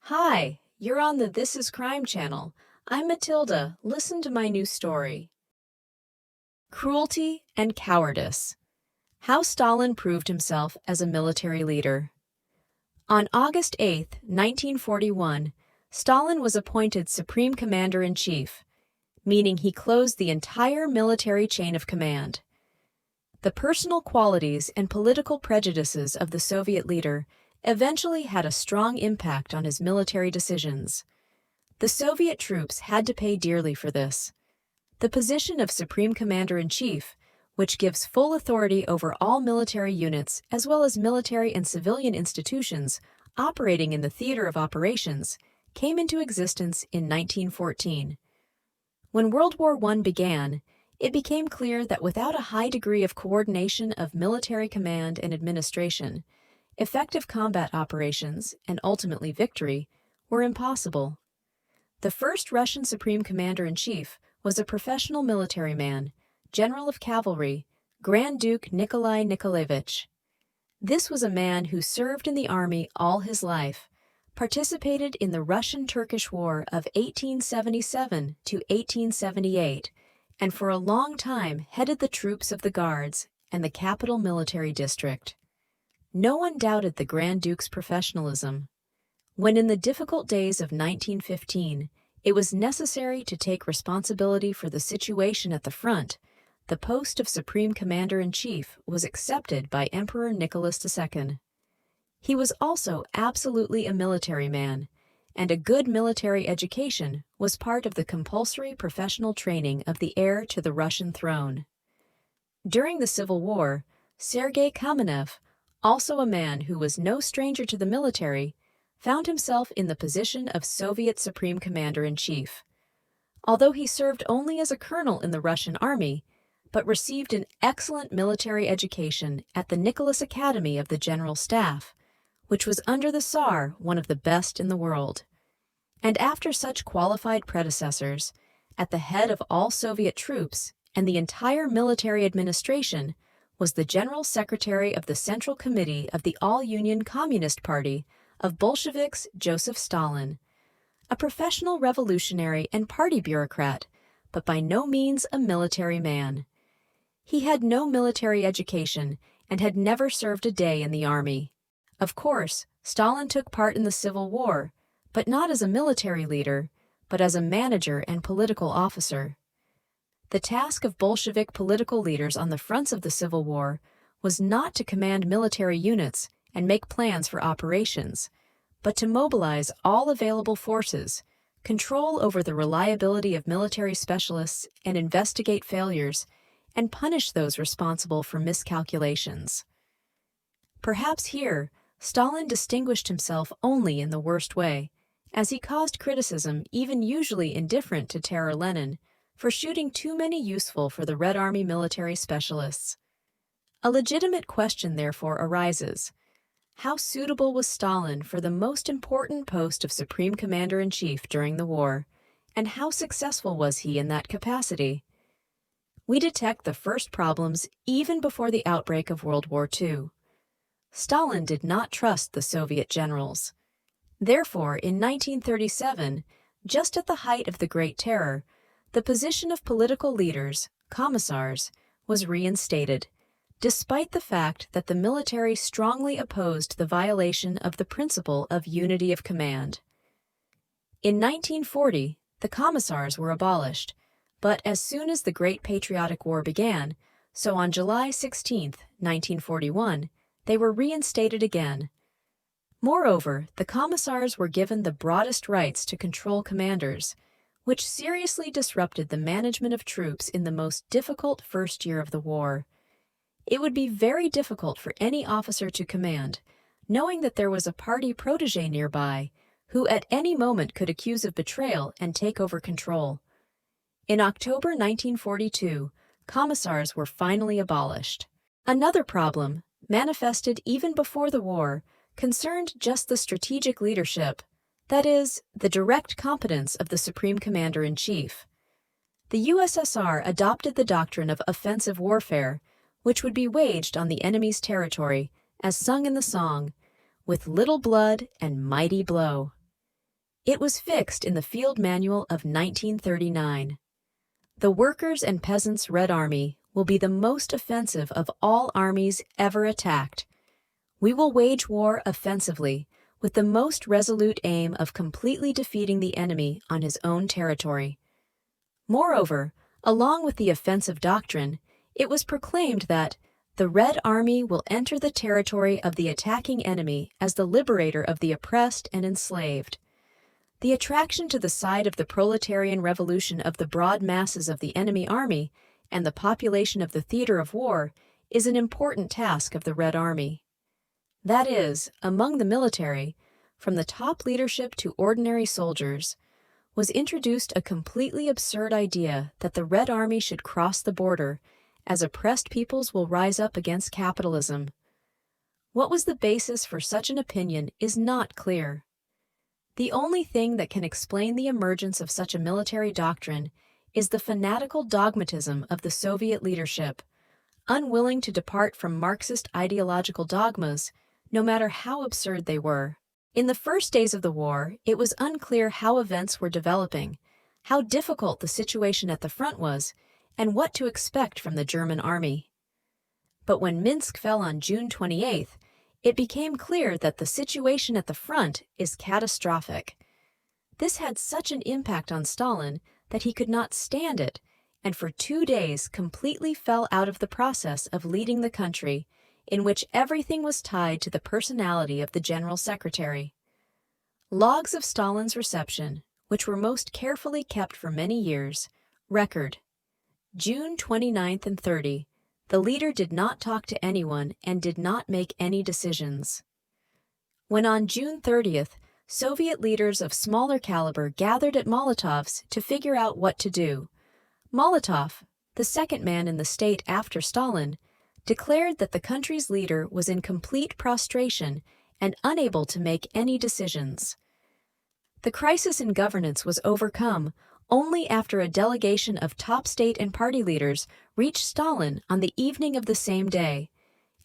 Hi, you're on the This Is Crime channel. I'm Matilda. Listen to my new story. Cruelty and Cowardice: How Stalin Proved Himself as a Military Leader. On August 8, 1941, Stalin was appointed Supreme Commander-in-Chief, meaning he closed the entire military chain of command. The personal qualities and political prejudices of the Soviet leader eventually had a strong impact on his military decisions. The Soviet troops had to pay dearly for this. The position of Supreme Commander-in-Chief, which gives full authority over all military units as well as military and civilian institutions operating in the theater of operations, came into existence in 1914. When World War I began, it became clear that without a high degree of coordination of military command and administration, effective combat operations, and ultimately victory, were impossible. The first Russian Supreme Commander-in-Chief was a professional military man, General of Cavalry, Grand Duke Nikolai Nikolaevich. This was a man who served in the army all his life, participated in the Russian-Turkish War of 1877 to 1878, and for a long time headed the troops of the Guards and the Capital Military District. No one doubted the Grand Duke's professionalism. When in the difficult days of 1915, it was necessary to take responsibility for the situation at the front, the post of Supreme Commander-in-Chief was accepted by Emperor Nicholas II. He was also absolutely a military man, and a good military education was part of the compulsory professional training of the heir to the Russian throne. During the Civil War, Sergei Kamenev, also a man who was no stranger to the military, found himself in the position of Soviet Supreme Commander-in-Chief. Although he served only as a colonel in the Russian army, but received an excellent military education at the Nicholas Academy of the General Staff, which was under the Tsar one of the best in the world. And after such qualified predecessors, at the head of all Soviet troops and the entire military administration was the General Secretary of the Central Committee of the All-Union Communist Party of Bolsheviks, Joseph Stalin, a professional revolutionary and party bureaucrat, but by no means a military man. He had no military education and had never served a day in the army. Of course, Stalin took part in the Civil War, but not as a military leader, but as a manager and political officer. The task of Bolshevik political leaders on the fronts of the Civil War was not to command military units and make plans for operations, but to mobilize all available forces, control over the reliability of military specialists and investigate failures, and punish those responsible for miscalculations. Perhaps here, Stalin distinguished himself only in the worst way, as he caused criticism even usually indifferent to Terror Lenin for shooting too many useful for the Red Army military specialists. A legitimate question therefore arises: how suitable was Stalin for the most important post of Supreme Commander-in-Chief during the war, and how successful was he in that capacity? We detect the first problems even before the outbreak of World War II. Stalin did not trust the Soviet generals. Therefore, in 1937, just at the height of the Great Terror, the position of political leaders, commissars, was reinstated, despite the fact that the military strongly opposed the violation of the principle of unity of command. In 1940, the commissars were abolished, but as soon as the Great Patriotic War began, so on July 16, 1941, they were reinstated again. Moreover, the commissars were given the broadest rights to control commanders, which seriously disrupted the management of troops in the most difficult first year of the war. It would be very difficult for any officer to command, knowing that there was a party protégé nearby who at any moment could accuse of betrayal and take over control. In October 1942, commissars were finally abolished. Another problem, manifested even before the war, concerned just the strategic leadership, that is, the direct competence of the Supreme Commander-in-Chief. The USSR adopted the doctrine of offensive warfare, which would be waged on the enemy's territory, as sung in the song, "with little blood and mighty blow." It was fixed in the Field Manual of 1939. The Workers' and Peasants' Red Army will be the most offensive of all armies ever attacked. We will wage war offensively, with the most resolute aim of completely defeating the enemy on his own territory. Moreover, along with the offensive doctrine, it was proclaimed that the Red Army will enter the territory of the attacking enemy as the liberator of the oppressed and enslaved. The attraction to the side of the proletarian revolution of the broad masses of the enemy army and the population of the theater of war is an important task of the Red Army. That is, among the military, from the top leadership to ordinary soldiers, was introduced a completely absurd idea that the Red Army should cross the border, as oppressed peoples will rise up against capitalism. What was the basis for such an opinion is not clear. The only thing that can explain the emergence of such a military doctrine is the fanatical dogmatism of the Soviet leadership, unwilling to depart from Marxist ideological dogmas, no matter how absurd they were. In the first days of the war, it was unclear how events were developing, how difficult the situation at the front was, and what to expect from the German army. But when Minsk fell on June 28th, it became clear that the situation at the front is catastrophic. This had such an impact on Stalin that he could not stand it, and for 2 days completely fell out of the process of leading the country, in which everything was tied to the personality of the General Secretary. Logs of Stalin's reception, which were most carefully kept for many years, record June 29th and 30. The leader did not talk to anyone and did not make any decisions. When on June 30th, Soviet leaders of smaller caliber gathered at Molotov's to figure out what to do, Molotov, the second man in the state after Stalin, declared that the country's leader was in complete prostration and unable to make any decisions. The crisis in governance was overcome only after a delegation of top state and party leaders reached Stalin on the evening of the same day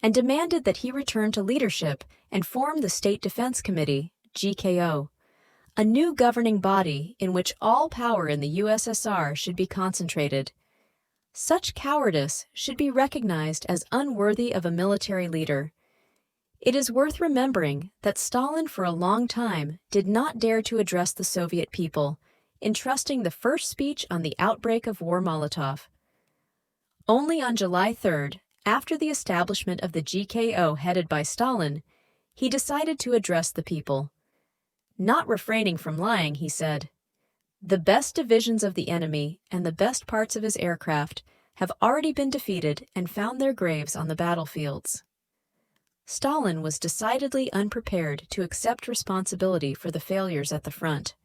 and demanded that he return to leadership and form the State Defense Committee, GKO, a new governing body in which all power in the USSR should be concentrated. Such cowardice should be recognized as unworthy of a military leader. It is worth remembering that Stalin for a long time did not dare to address the Soviet people, entrusting the first speech on the outbreak of war Molotov. Only on July 3rd, after the establishment of the GKO headed by Stalin, he decided to address the people. Not refraining from lying, he said, "The best divisions of the enemy and the best parts of his aircraft have already been defeated and found their graves on the battlefields." Stalin was decidedly unprepared to accept responsibility for the failures at the front.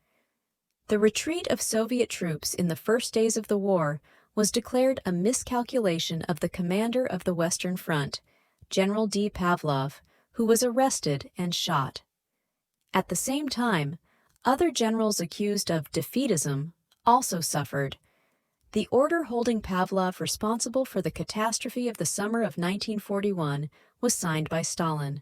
The retreat of Soviet troops in the first days of the war was declared a miscalculation of the commander of the Western Front, General D. Pavlov, who was arrested and shot. At the same time, other generals accused of defeatism also suffered. The order holding Pavlov responsible for the catastrophe of the summer of 1941 was signed by Stalin.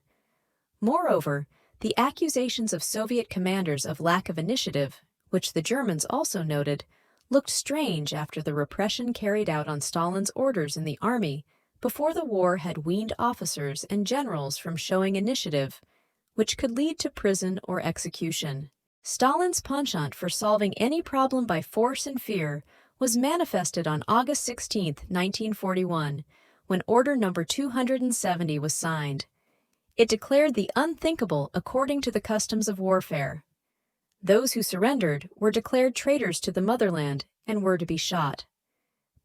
Moreover, the accusations of Soviet commanders of lack of initiative, which the Germans also noted, looked strange after the repression carried out on Stalin's orders in the army before the war had weaned officers and generals from showing initiative, which could lead to prison or execution. Stalin's penchant for solving any problem by force and fear was manifested on August 16, 1941, when Order No. 270 was signed. It declared the unthinkable according to the customs of warfare. Those who surrendered were declared traitors to the motherland and were to be shot.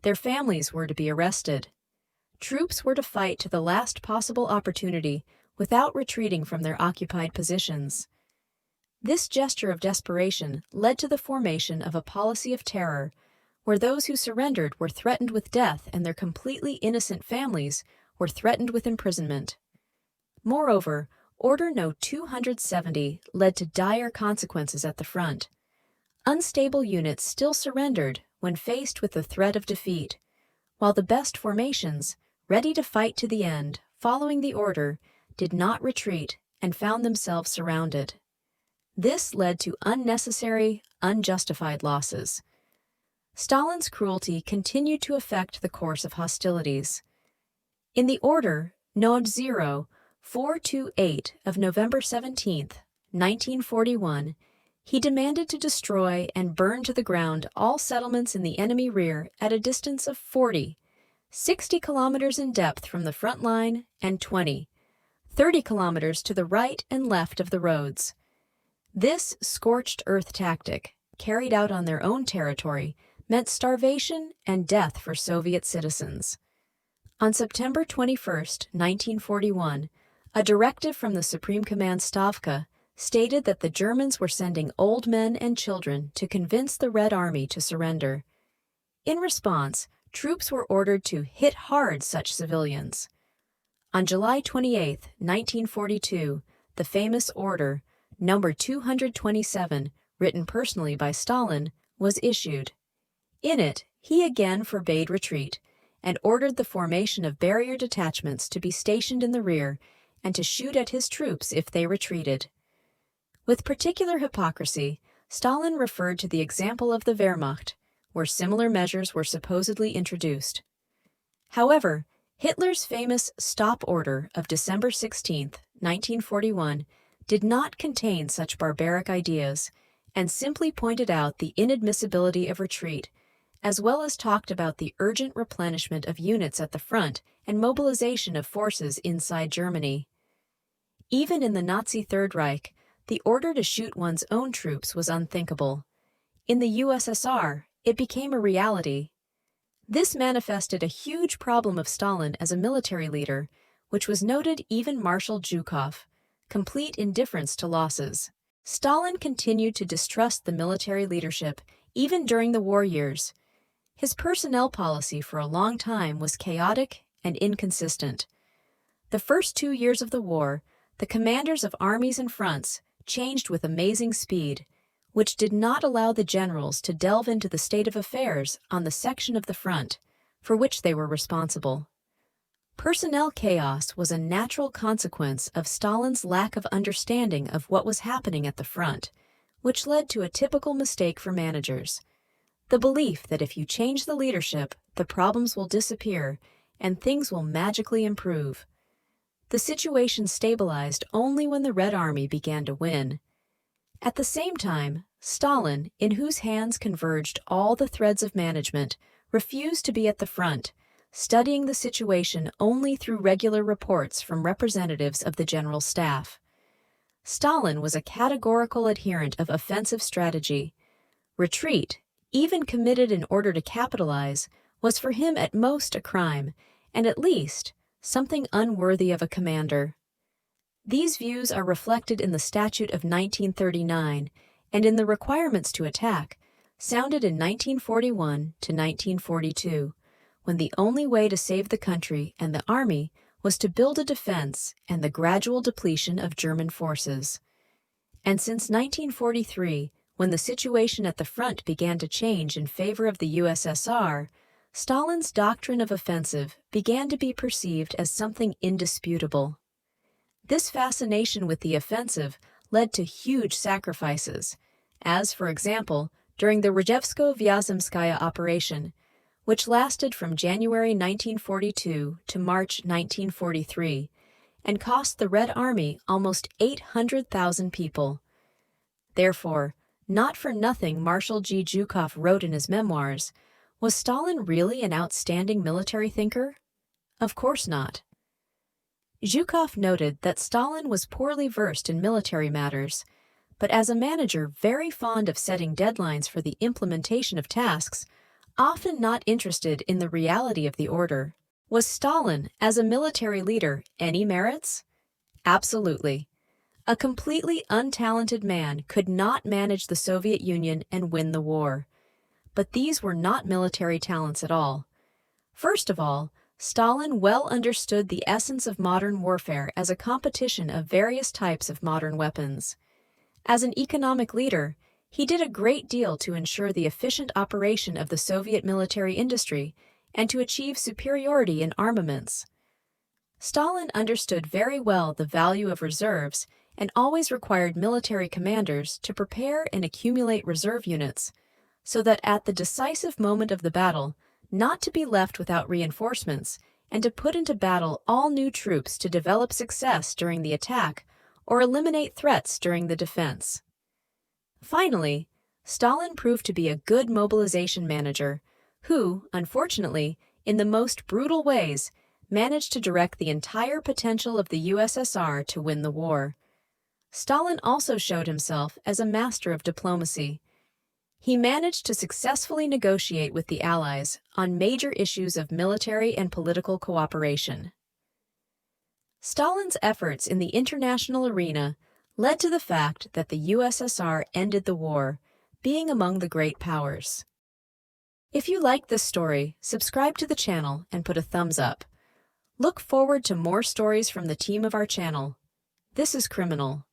Their families were to be arrested. Troops were to fight to the last possible opportunity without retreating from their occupied positions. This gesture of desperation led to the formation of a policy of terror, where those who surrendered were threatened with death and their completely innocent families were threatened with imprisonment. Moreover, Order No. 270 led to dire consequences at the front. Unstable units still surrendered when faced with the threat of defeat, while the best formations, ready to fight to the end following the order, did not retreat and found themselves surrounded. This led to unnecessary, unjustified losses. Stalin's cruelty continued to affect the course of hostilities. In the order Nod 0428 of November 17, 1941, he demanded to destroy and burn to the ground all settlements in the enemy rear at a distance of 60 kilometers in depth from the front line and 30 kilometers to the right and left of the roads. This scorched earth tactic, carried out on their own territory, meant starvation and death for Soviet citizens. On September 21, 1941, a directive from the Supreme Command Stavka stated that the Germans were sending old men and children to convince the Red Army to surrender. In response, troops were ordered to hit hard such civilians. On July 28, 1942, the famous order, number 227, written personally by Stalin, was issued. In it, he again forbade retreat and ordered the formation of barrier detachments to be stationed in the rear and to shoot at his troops if they retreated. With particular hypocrisy, Stalin referred to the example of the Wehrmacht, where similar measures were supposedly introduced. However, Hitler's famous stop order of December 16, 1941, did not contain such barbaric ideas and simply pointed out the inadmissibility of retreat, as well as talked about the urgent replenishment of units at the front and mobilization of forces inside Germany. Even in the Nazi Third Reich, the order to shoot one's own troops was unthinkable. In the USSR, it became a reality. This manifested a huge problem of Stalin as a military leader, which was noted even Marshal Zhukov, complete indifference to losses. Stalin continued to distrust the military leadership even during the war years. His personnel policy for a long time was chaotic and inconsistent. The first 2 years of the war, the commanders of armies and fronts changed with amazing speed, which did not allow the generals to delve into the state of affairs on the section of the front for which they were responsible. Personnel chaos was a natural consequence of Stalin's lack of understanding of what was happening at the front, which led to a typical mistake for managers: the belief that if you change the leadership, the problems will disappear and things will magically improve. The situation stabilized only when the Red Army began to win. At the same time, Stalin, in whose hands converged all the threads of management, refused to be at the front, studying the situation only through regular reports from representatives of the General Staff. Stalin was a categorical adherent of offensive strategy. Retreat, even committed in order to capitalize, was for him at most a crime, and at least something unworthy of a commander. These views are reflected in the Statute of 1939 and in the requirements to attack, sounded in 1941 to 1942, when the only way to save the country and the army was to build a defense and the gradual depletion of German forces. And since 1943, when the situation at the front began to change in favor of the USSR, Stalin's doctrine of offensive began to be perceived as something indisputable. This fascination with the offensive led to huge sacrifices, as, for example, during the Rejevsko-Vyazemskaya operation, which lasted from January 1942 to March 1943, and cost the Red Army almost 800,000 people. Therefore, not for nothing Marshal G. Zhukov wrote in his memoirs, was Stalin really an outstanding military thinker? Of course not. Zhukov noted that Stalin was poorly versed in military matters, but as a manager very fond of setting deadlines for the implementation of tasks, often not interested in the reality of the order. Was Stalin, as a military leader, any merits? Absolutely. A completely untalented man could not manage the Soviet Union and win the war. But these were not military talents at all. First of all, Stalin well understood the essence of modern warfare as a competition of various types of modern weapons. As an economic leader, he did a great deal to ensure the efficient operation of the Soviet military industry and to achieve superiority in armaments. Stalin understood very well the value of reserves and always required military commanders to prepare and accumulate reserve units, so that at the decisive moment of the battle, not to be left without reinforcements, and to put into battle all new troops to develop success during the attack or eliminate threats during the defense. Finally, Stalin proved to be a good mobilization manager who, unfortunately, in the most brutal ways, managed to direct the entire potential of the USSR to win the war. Stalin also showed himself as a master of diplomacy. He managed to successfully negotiate with the Allies on major issues of military and political cooperation. Stalin's efforts in the international arena led to the fact that the USSR ended the war, being among the great powers. If you liked this story, subscribe to the channel and put a thumbs up. Look forward to more stories from the team of our channel. This is Criminal.